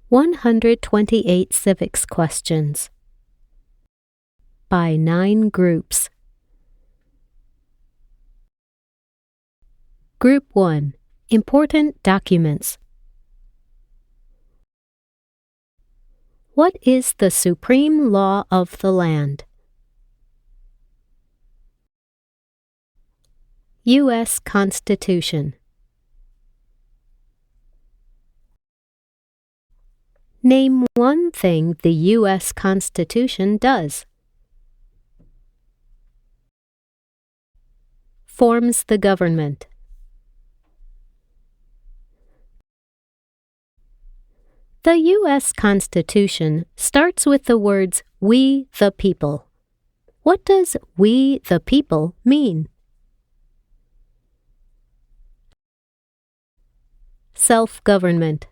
128 Civics Questions by 9 groups. Group 1. Important documents. What is the supreme law of the land? U.S. Constitution. Name one thing the U.S. Constitution does. Forms the government. The U.S. Constitution starts with the words, "We the people." What does "we the people" mean? Self-government.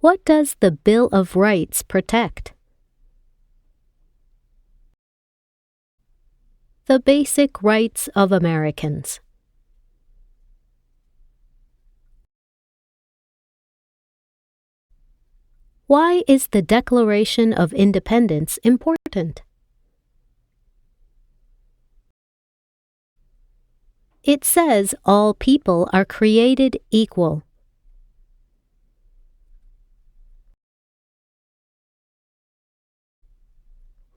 What does the Bill of Rights protect? The basic rights of Americans. Why is the Declaration of Independence important? It says all people are created equal.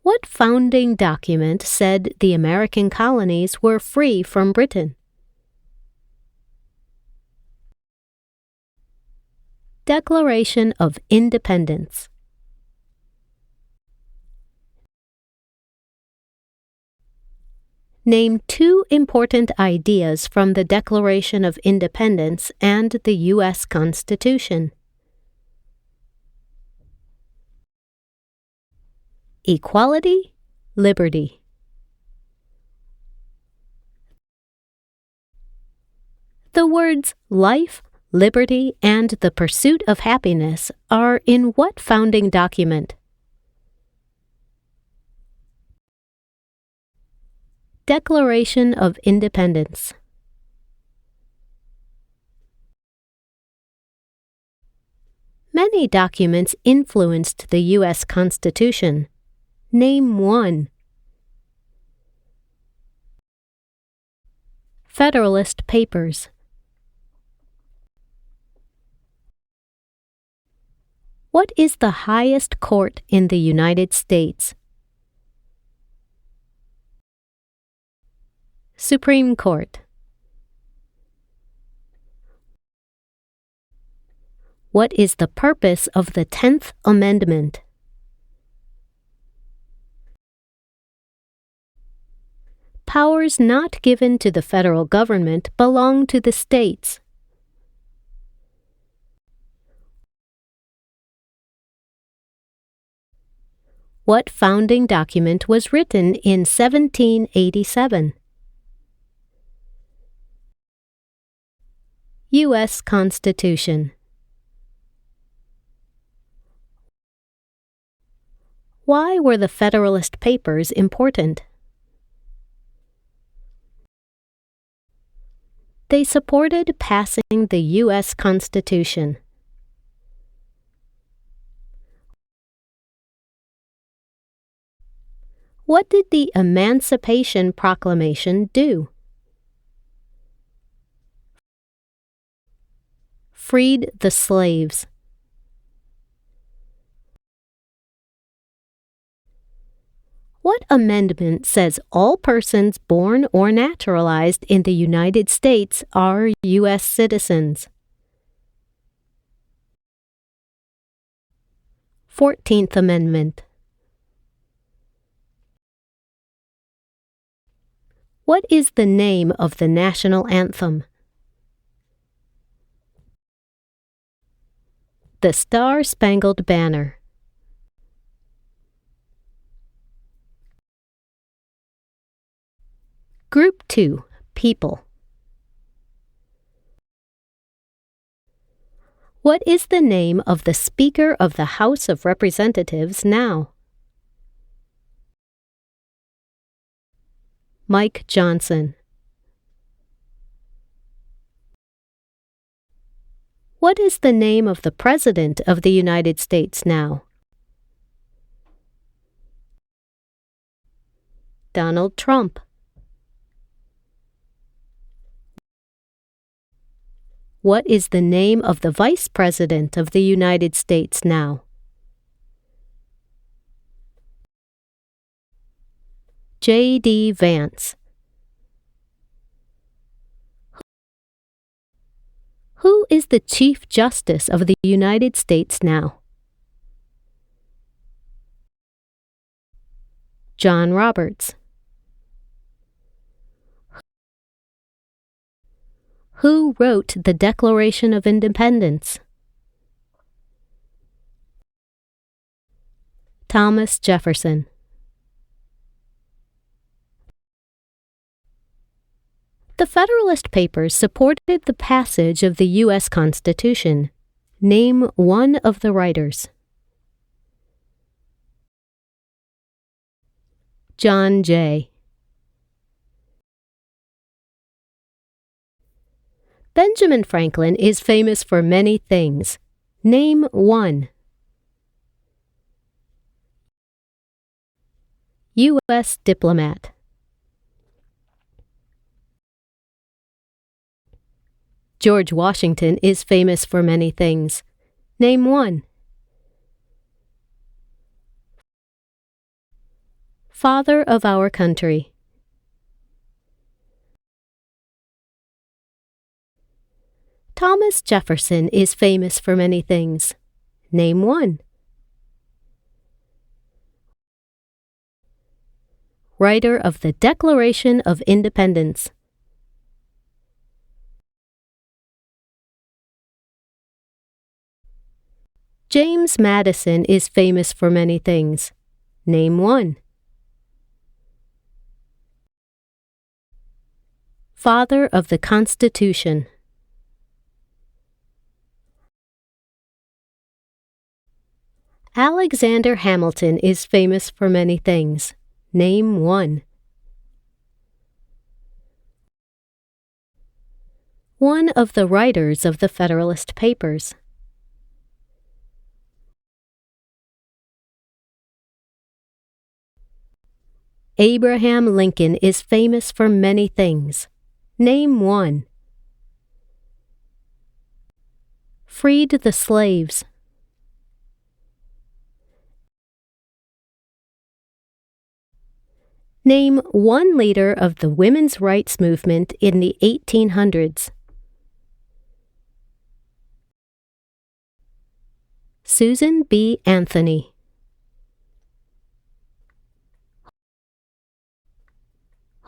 What founding document said the American colonies were free from Britain? Declaration of Independence. Name 2 important ideas from the Declaration of Independence and the U.S. Constitution. Equality, liberty. The words life, liberty, and the pursuit of happiness are in what founding document? Declaration of Independence. Many documents influenced the U.S. Constitution. Name one. Federalist Papers. What is the highest court in the United States? Supreme Court. What is the purpose of the 10th Amendment? Powers not given to the federal government belong to the states. What founding document was written in 1787? U.S. Constitution. Why were the Federalist Papers important? They supported passing the U.S. Constitution. What did the Emancipation Proclamation do? Freed the slaves. What amendment says all persons born or naturalized in the United States are U.S. citizens? 14th Amendment. What is the name of the national anthem? The Star-Spangled Banner. Group 2. People. What is the name of the Speaker of the House of Representatives now? Mike Johnson. What is the name of the President of the United States now? Donald Trump. What is the name of the Vice President of the United States now? J.D. Vance. Who is the Chief Justice of the United States now? John Roberts. Who wrote the Declaration of Independence? Thomas Jefferson. The Federalist Papers supported the passage of the U.S. Constitution. Name one of the writers. John Jay. Benjamin Franklin is famous for many things. Name one. U.S. diplomat. George Washington is famous for many things. Name one. Father of our country. Thomas Jefferson is famous for many things. Name one. Writer of the Declaration of Independence. James Madison is famous for many things. Name one. Father of the Constitution. Alexander Hamilton is famous for many things. Name one. One of the writers of the Federalist Papers. Abraham Lincoln is famous for many things. Name one. Freed the slaves. Name one leader of the women's rights movement in the 1800s. Susan B. Anthony.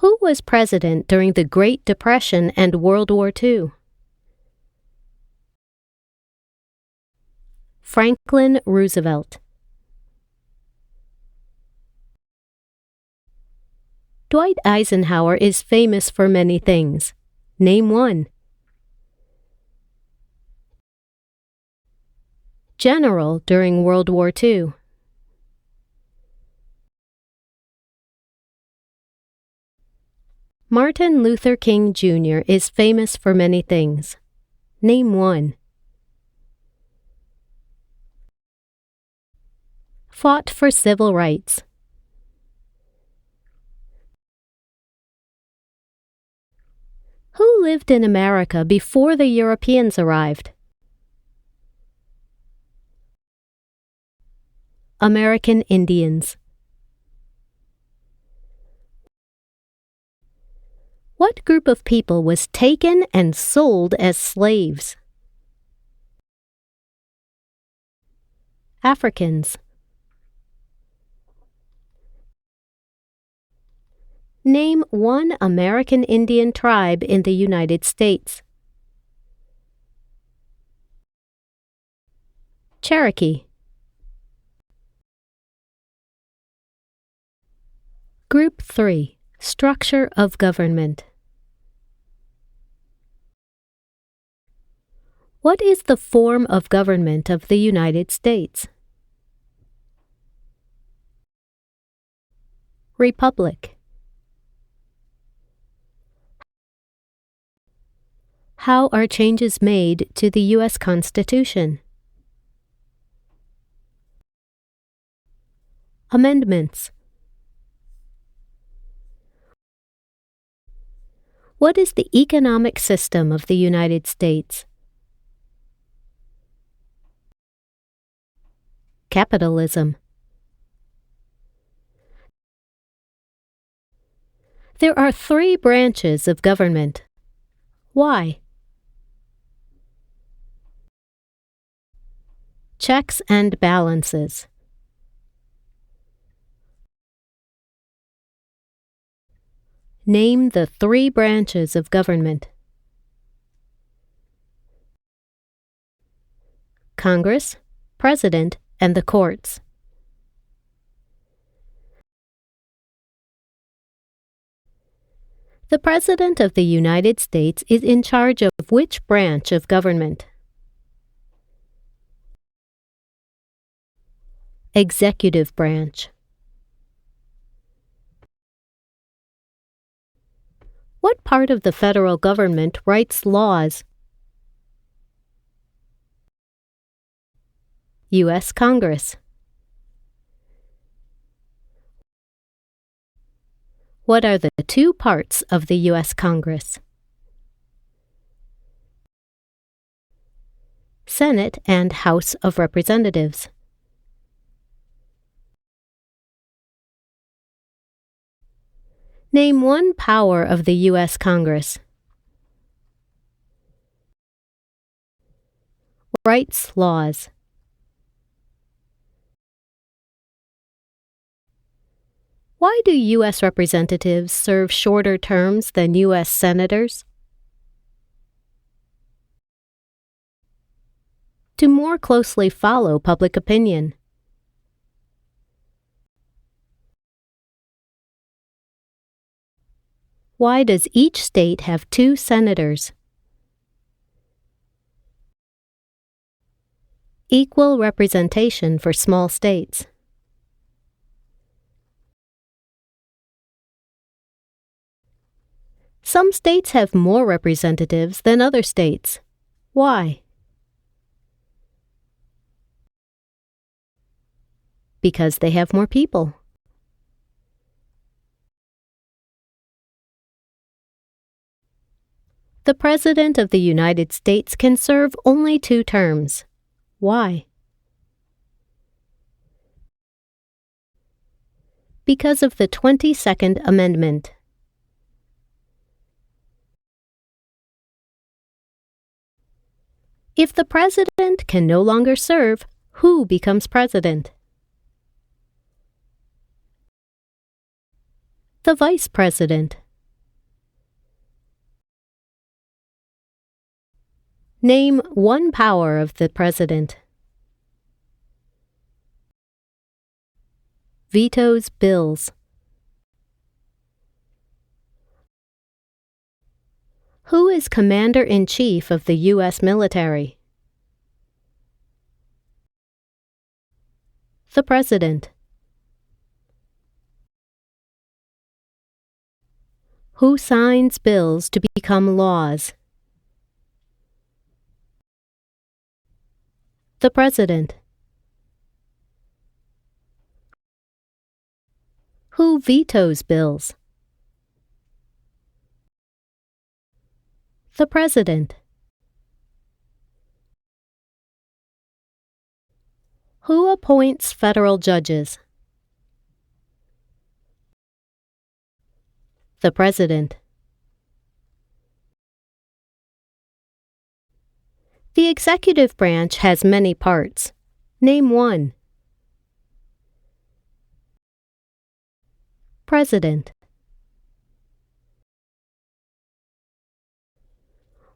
Who was president during the Great Depression and World War II? Franklin Roosevelt. Dwight Eisenhower is famous for many things. Name one. General during World War II. Martin Luther King Jr. is famous for many things. Name one. Fought for civil rights. Who lived in America before the Europeans arrived? American Indians. What group of people was taken and sold as slaves? Africans. Name one American Indian tribe in the United States. Cherokee. Group 3. Structure of government. What is the form of government of the United States? Republic. How are changes made to the U.S. Constitution? Amendments. What is the economic system of the United States? Capitalism. There are 3 branches of government. Why? Checks and balances. Name the 3 branches of government. Congress, President, and the courts. The President of the United States is in charge of which branch of government? Executive branch. What part of the federal government writes laws? U.S. Congress. What are the 2 parts of the U.S. Congress? Senate and House of Representatives. Name 1 power of the U.S. Congress. Writes laws. Why do U.S. representatives serve shorter terms than U.S. senators? To more closely follow public opinion. Why does each state have 2 senators? Equal representation for small states. Some states have more representatives than other states. Why? Because they have more people. The President of the United States can serve only 2 terms. Why? Because of the 22nd Amendment. If the President can no longer serve, who becomes President? The Vice President. Name 1 power of the President. Vetoes bills. Who is Commander-in-Chief of the U.S. military? The President. Who signs bills to become laws? The President. Who vetoes bills? The President. Who appoints federal judges? The President. The executive branch has many parts. Name 1. President.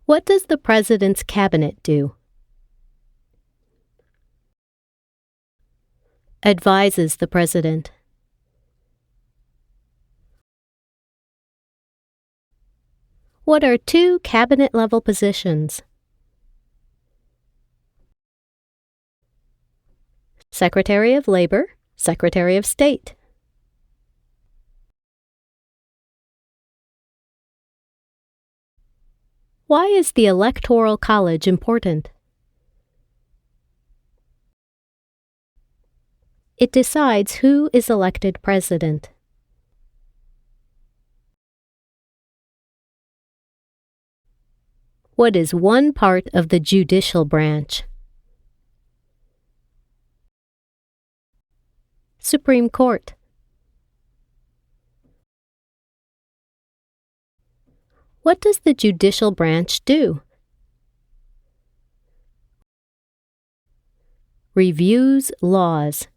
What does the President's cabinet do? Advises the President. What are 2 cabinet-level positions? Secretary of Labor, Secretary of State. Why is the Electoral College important? It decides who is elected president. What is one part of the judicial branch? Supreme Court. What does the judicial branch do? Reviews laws.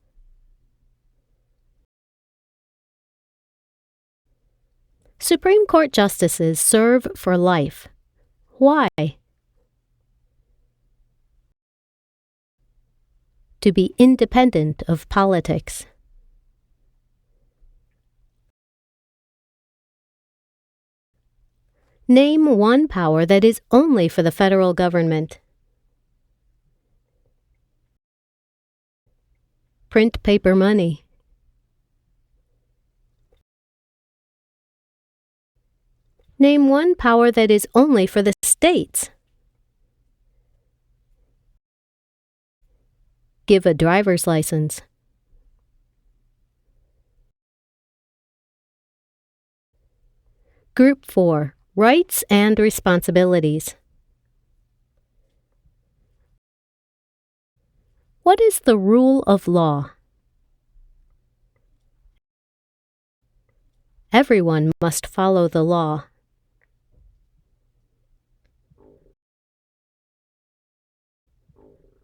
Supreme Court justices serve for life. Why? To be independent of politics. Name one power that is only for the federal government. Print paper money. Name one power that is only for the states. Give a driver's license. Group 4. Rights and responsibilities. What is the rule of law? Everyone must follow the law.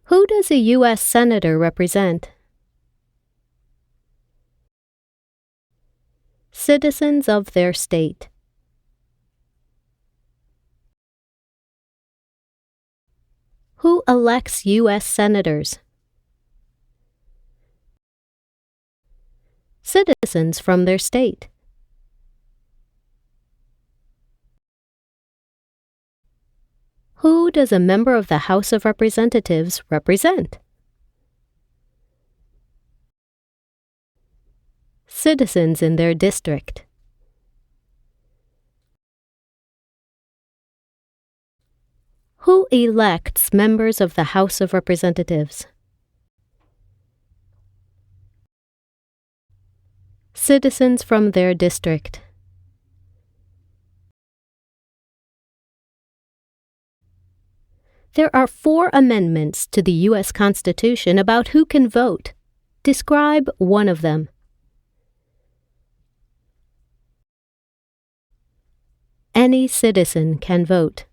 Who does a U.S. Senator represent? Citizens of their state. Who elects U.S. Senators? Citizens from their state. Who does a member of the House of Representatives represent? Citizens in their district. Who elects members of the House of Representatives? Citizens from their district. There are 4 amendments to the U.S. Constitution about who can vote. Describe one of them. Any citizen can vote.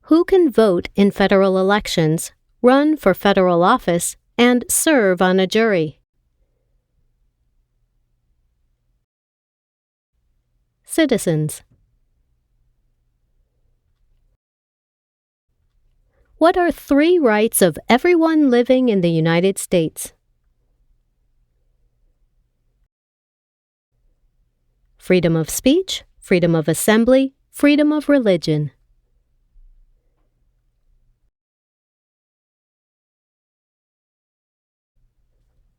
Who can vote in federal elections, run for federal office, and serve on a jury? Citizens. What are 3 rights of everyone living in the United States? Freedom of speech, freedom of assembly, freedom of religion.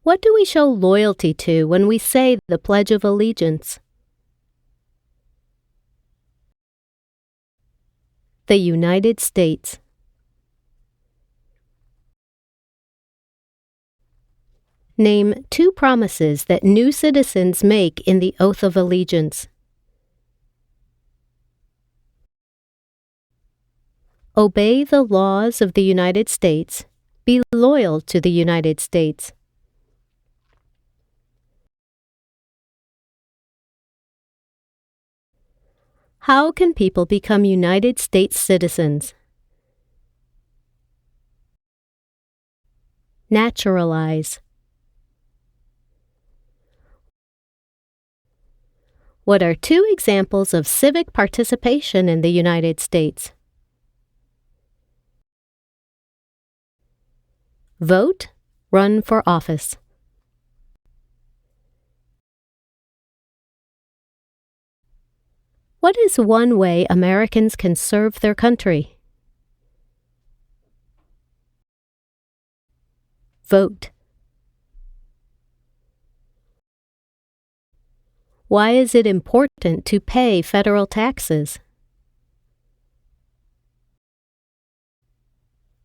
What do we show loyalty to when we say the Pledge of Allegiance? The United States. Name 2 promises that new citizens make in the Oath of Allegiance. Obey the laws of the United States. Be loyal to the United States. How can people become United States citizens? Naturalize. What are 2 examples of civic participation in the United States? Vote, run for office. What is one way Americans can serve their country? Vote. Why is it important to pay federal taxes?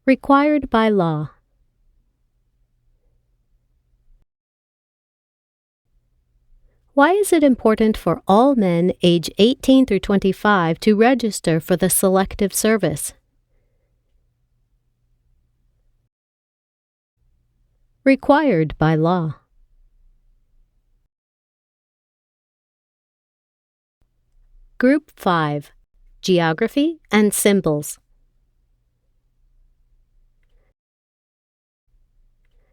Required by law. Why is it important for all men age 18 through 25 to register for the Selective Service? Required by law. Group 5. Geography and Symbols.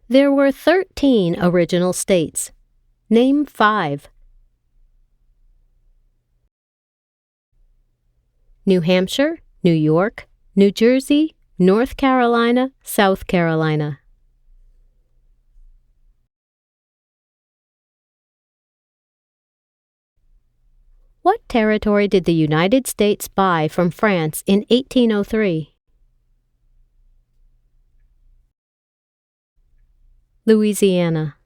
There were 13 original states. Name 5. New Hampshire, New York, New Jersey, North Carolina, South Carolina. What territory did the United States buy from France in 1803? Louisiana.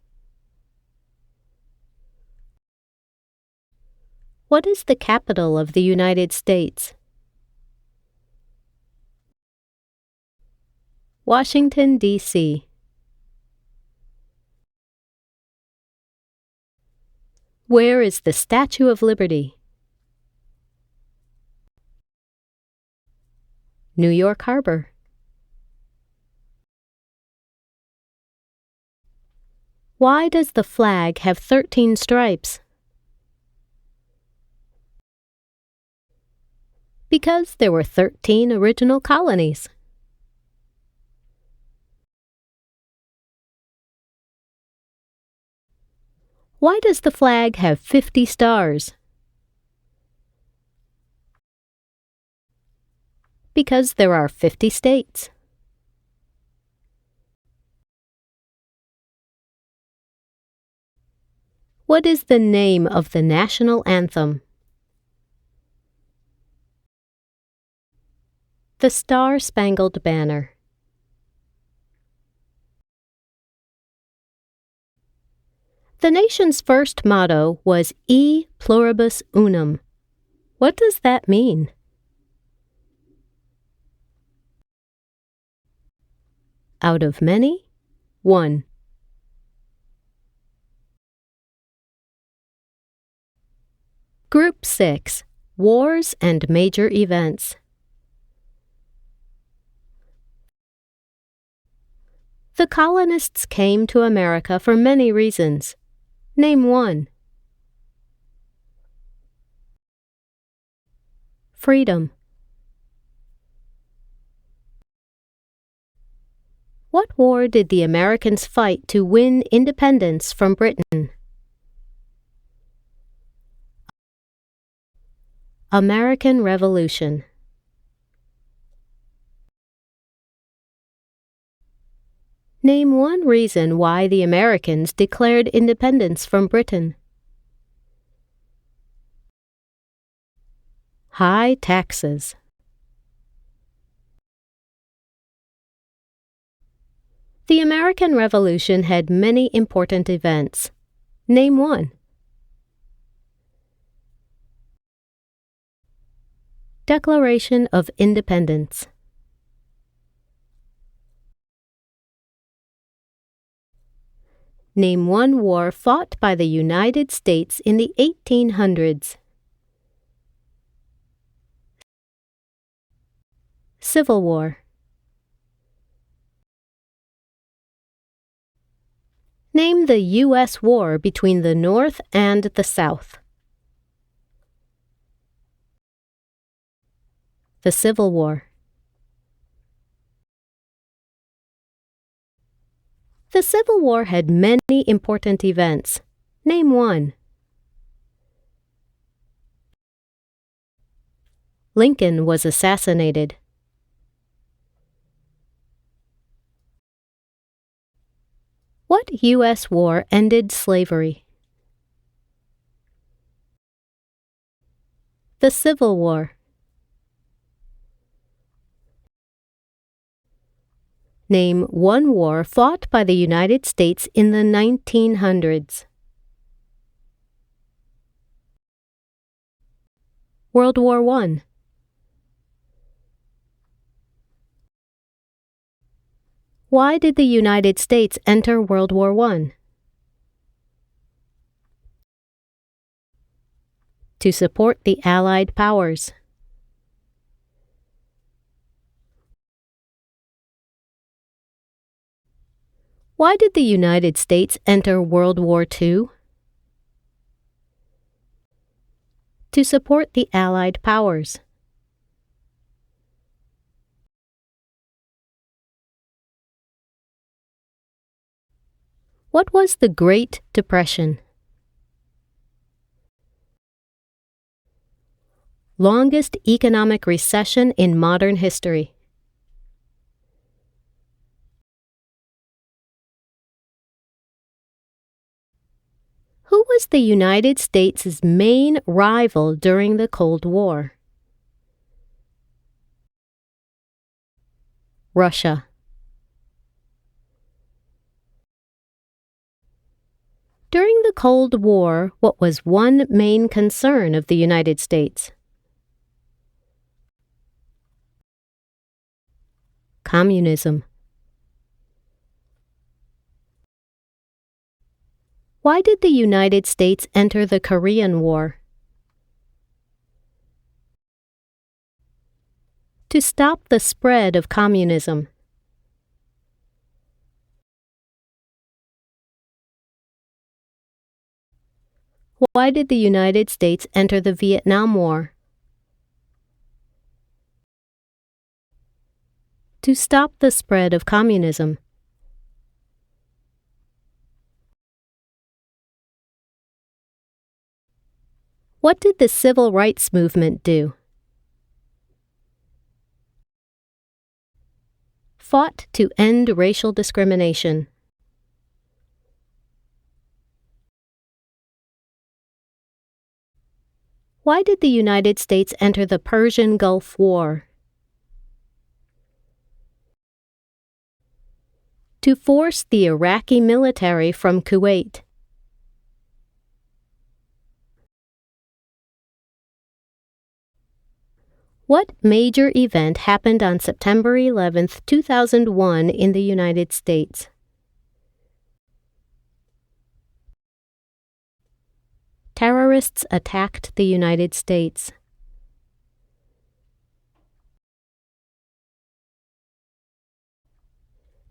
What is the capital of the United States? Washington, D.C. Where is the Statue of Liberty? New York Harbor. Why does the flag have 13 stripes? Because there were 13 original colonies. Why does the flag have 50 stars? Because there are 50 states. What is the name of the national anthem? The Star-Spangled Banner. The nation's first motto was E pluribus unum. What does that mean? Out of many, one. Group 6. Wars and Major Events. The colonists came to America for many reasons. Name one. Freedom. What war did the Americans fight to win independence from Britain? American Revolution. Name one reason why the Americans declared independence from Britain. High taxes. The American Revolution had many important events. Name one. Declaration of Independence. Name one war fought by the United States in the 1800s. Civil War. Name the U.S. war between the North and the South. The Civil War. The Civil War had many important events. Name one. Lincoln was assassinated. What U.S. war ended slavery? The Civil War. Name one war fought by the United States in the 1900s. World War I. Why did the United States enter World War I? To support the Allied powers. Why did the United States enter World War II? To support the Allied powers. What was the Great Depression? Longest economic recession in modern history. Who was the United States' main rival during the Cold War? Russia. During the Cold War, what was one main concern of the United States? Communism. Why did the United States enter the Korean War? To stop the spread of communism. Why did the United States enter the Vietnam War? To stop the spread of communism. What did the Civil Rights Movement do? Fought to end racial discrimination. Why did the United States enter the Persian Gulf War? To force the Iraqi military from Kuwait. What major event happened on September 11, 2001 in the United States? Terrorists attacked the United States.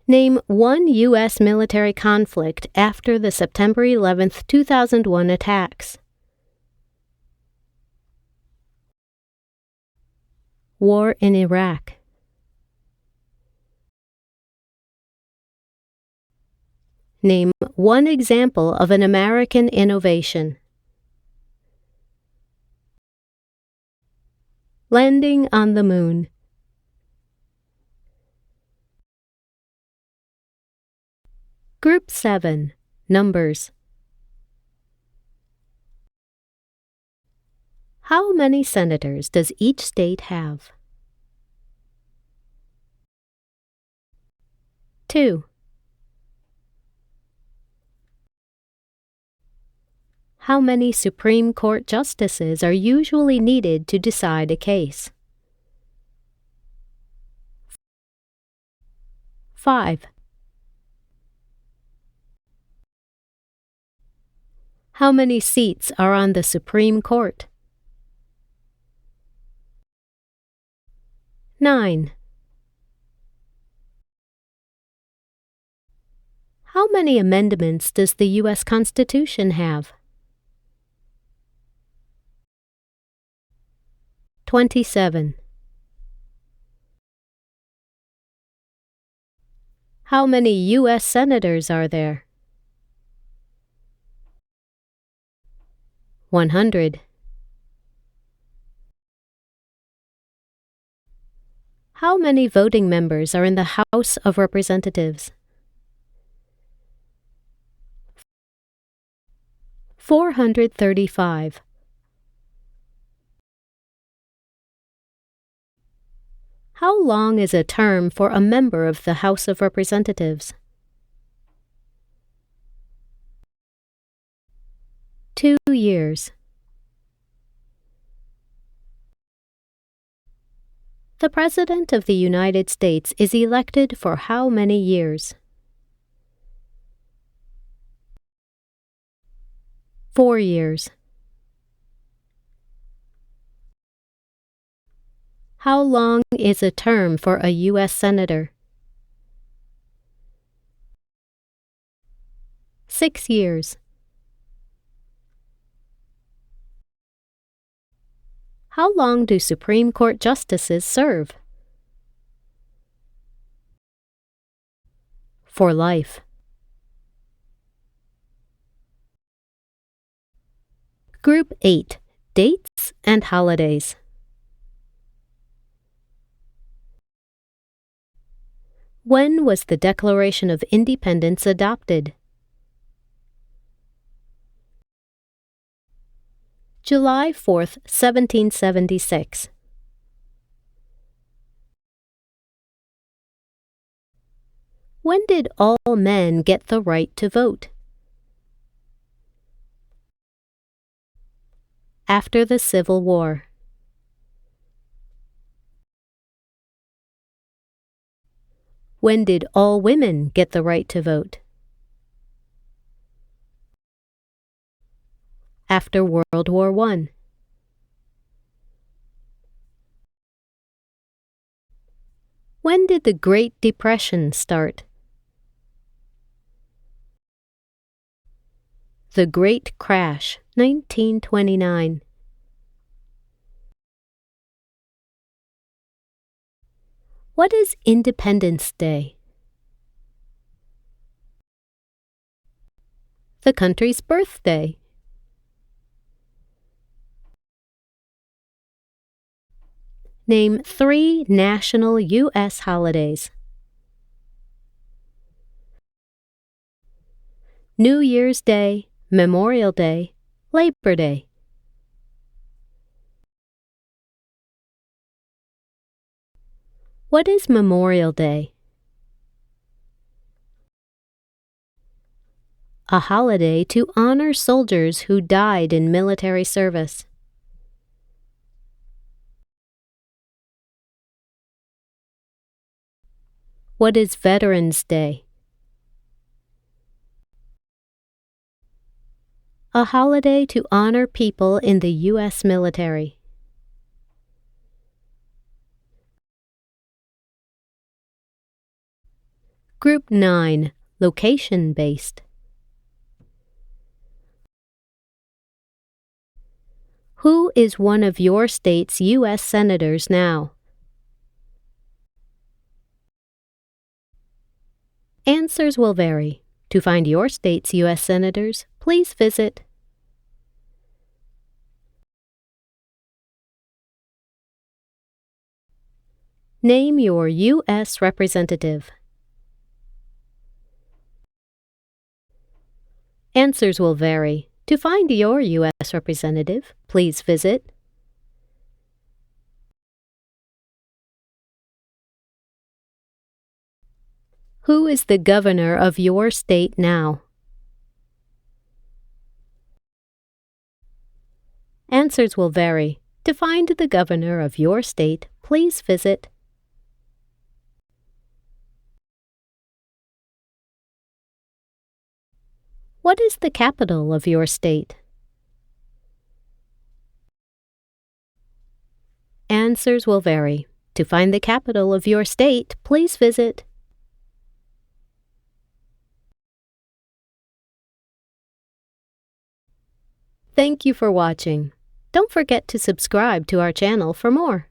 Name one U.S. military conflict after the September 11, 2001 attacks. War in Iraq. Name one example of an American innovation. Landing on the moon. Group 7. Numbers. How many senators does each state have? 2. How many Supreme Court justices are usually needed to decide a case? 5. How many seats are on the Supreme Court? 9. How many amendments does the U.S. Constitution have? 27. How many U.S. senators are there? 100. How many voting members are in the House of Representatives? 435. How long is a term for a member of the House of Representatives? 2 years. The President of the United States is elected for how many years? 4 years. How long is a term for a U.S. Senator? 6 years. How long do Supreme Court justices serve? For life. Group 8. Dates and holidays. When was the Declaration of Independence adopted? July 4th, 1776. When did all men get the right to vote? After the Civil War. When did all women get the right to vote? After World War I. When did the Great Depression start? The Great Crash, 1929. What is Independence Day? The country's birthday. Name 3 national U.S. holidays. New Year's Day, Memorial Day, Labor Day. What is Memorial Day? A holiday to honor soldiers who died in military service. What is Veterans Day? A holiday to honor people in the U.S. military. Group 9. Location-based. Who is one of your state's U.S. senators now? Answers will vary. To find your state's U.S. senators, please visit Name your U.S. representative. Answers will vary. To find your U.S. representative, please visit Who is the governor of your state now? Answers will vary. To find the governor of your state, please visit What is the capital of your state? Answers will vary. To find the capital of your state, please visit Thank you for watching. Don't forget to subscribe to our channel for more.